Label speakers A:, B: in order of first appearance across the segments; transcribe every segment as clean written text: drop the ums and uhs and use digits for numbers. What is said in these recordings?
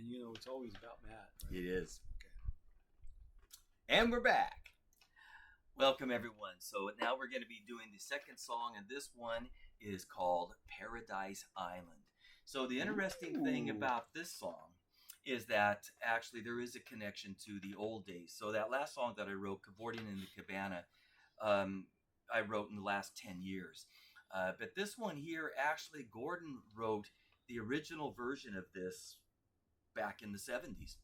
A: And it's always about Matt. Right?
B: It is. Okay. And we're back.
C: Welcome, everyone. So now we're going to be doing the second song, and this one is called Paradise Island. So the interesting thing about this song is that actually there is a connection to the old days. So that last song that I wrote, Cavorting in the Cabana, I wrote in the last 10 years. But this one here, actually, Gordon wrote the original version of this back in the 70s.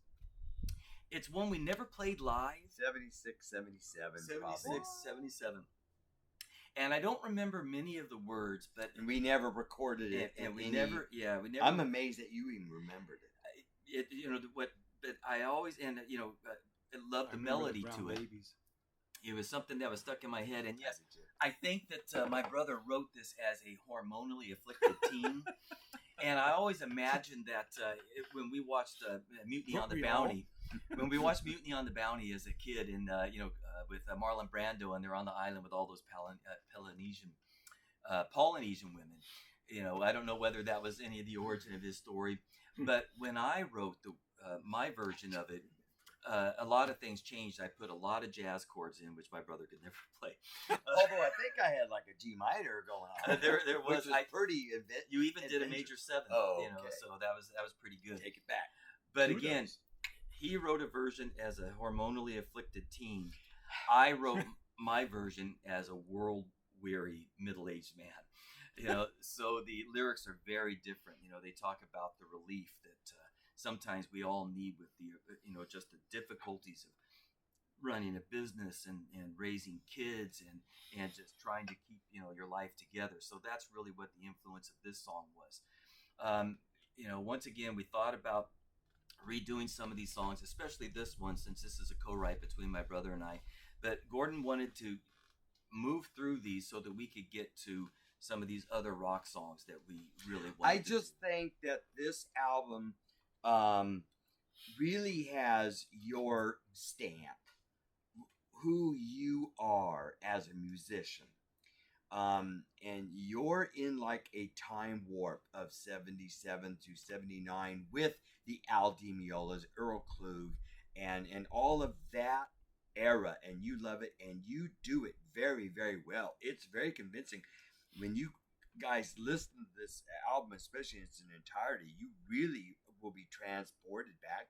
C: It's one we never played live.
B: 76, 77.
C: 76, 77. And I don't remember many of the words, but...
B: And we never recorded it.
C: And we never...
B: I'm amazed that you even remembered it.
C: But I always... And, I loved the melody to it.
A: Babies.
C: It was something that was stuck in my head. And yes, I think that my brother wrote this as a hormonally afflicted teen. And I always imagined that when we watched Mutiny on the Bounty... When we watched Mutiny on the Bounty as a kid, and with Marlon Brando, and they're on the island with all those Polynesian women. I don't know whether that was any of the origin of his story, but when I wrote my version of it, a lot of things changed. I put a lot of jazz chords in, which my brother could never play.
B: Although I think I had like a G minor going on.
C: There was
B: pretty.
C: You even did a major 7.
B: Oh, okay.
C: So that was pretty good.
B: Take it back.
C: But again. He wrote a version as a hormonally afflicted teen. I wrote my version as a world-weary middle-aged man. So the lyrics are very different. They talk about the relief that sometimes we all need with the, just the difficulties of running a business and raising kids and just trying to keep, your life together. So that's really what the influence of this song was. Once again, we thought about redoing some of these songs, especially this one, since this is a co-write between my brother and I. But Gordon wanted to move through these so that we could get to some of these other rock songs that we really wanted.
B: I just think that this album really has your stamp, who you are as a musician. And you're in like a time warp of 77 to 79 with the Al Di Meolas, Earl Klug, and all of that era, and you love it, and you do it very, very well. It's very convincing. When you guys listen to this album, especially in its entirety, you really will be transported back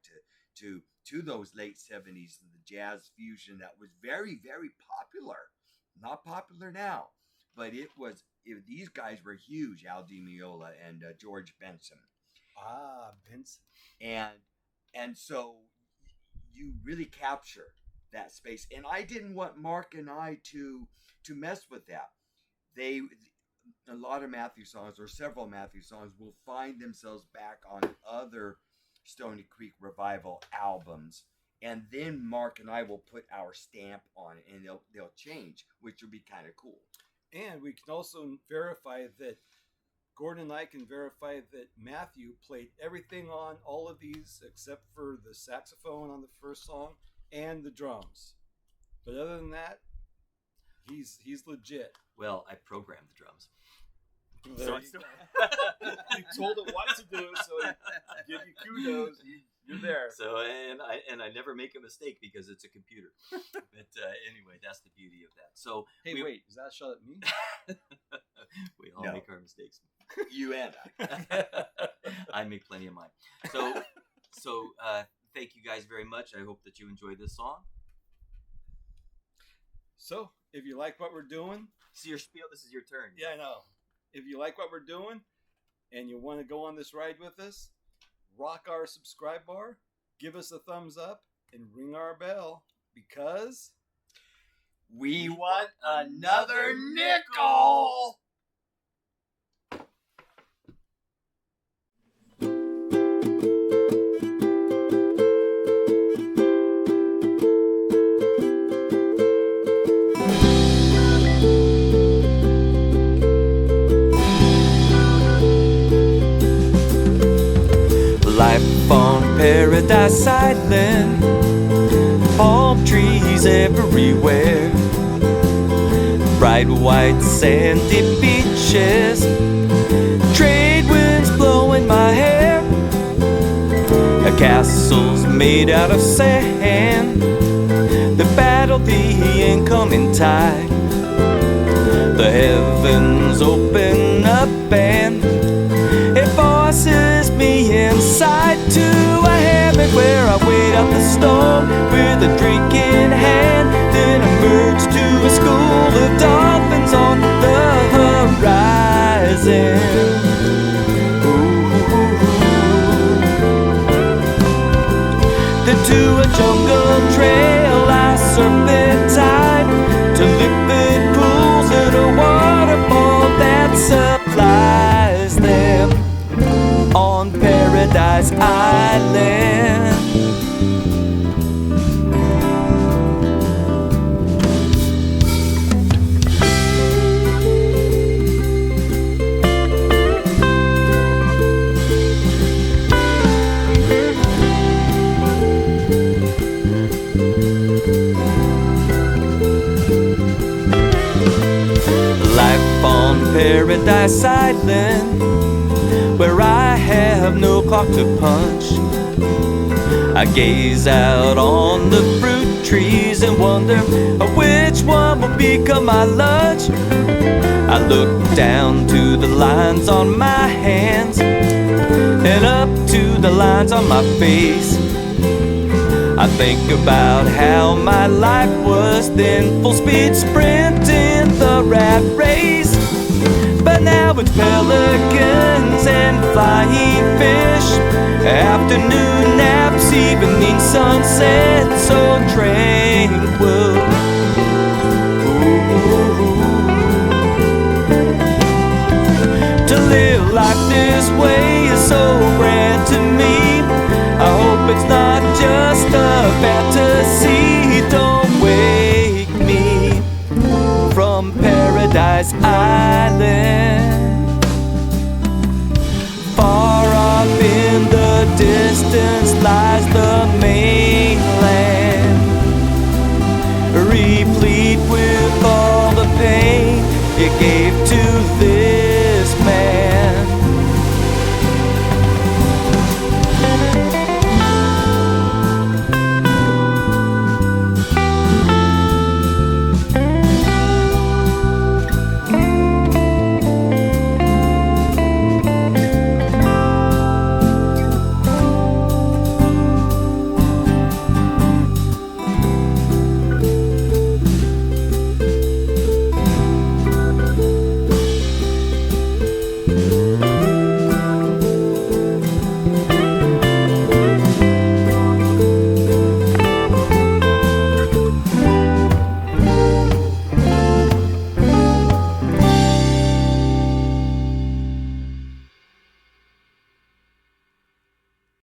B: to those late 70s and the jazz fusion that was very, very popular. Not popular now. But these guys were huge, Al Di Meola and George Benson.
A: Benson.
B: And so you really capture that space. And I didn't want Mark and I to mess with that. A lot of Matthew songs, or several Matthew songs, will find themselves back on other Stony Creek Revival albums. And then Mark and I will put our stamp on it, and they'll change, which will be kind of cool.
A: And we can also verify that Gordon and I can verify that Matthew played everything on all of these except for the saxophone on the first song and the drums. But other than that, he's legit.
C: Well, I programmed the drums.
A: You told it what to do, so I give you kudos. You're there.
C: So and I never make a mistake because it's a computer. But anyway, that's the beauty of that. So
A: wait, is that a shot at me?
C: We all make our mistakes.
B: You and I.
C: I make plenty of mine. So thank you guys very much. I hope that you enjoyed this song.
A: So if you like what we're doing,
C: see your spiel. This is your turn.
A: Yeah, I know. If you like what we're doing and you want to go on this ride with us, rock our subscribe bar, give us a thumbs up, and ring our bell, because
B: we want another nickel!
C: Life on Paradise Island, palm trees everywhere, bright white sandy beaches, trade winds blowing my hair, a
D: castles made out of sand that battle the incoming tide. The heavens open up and it forces me inside to a hammock where I wait out the storm with a drink in hand, then emerge to a school of dolphins on the horizon. Then to a jungle trail I serpentine to liquid pools and a waterfall that supplies them on Paradise Island. Life on Paradise Island, where I have no clock to punch. I gaze out on the fruit trees and wonder which one will become my lunch. I look down to the lines on my hands and up to the lines on my face. I think about how my life was then, full speed sprinting the rat race. But now it's pelicans and flying fish, afternoon naps, evening sunset, so tranquil. To live like this way is so grand.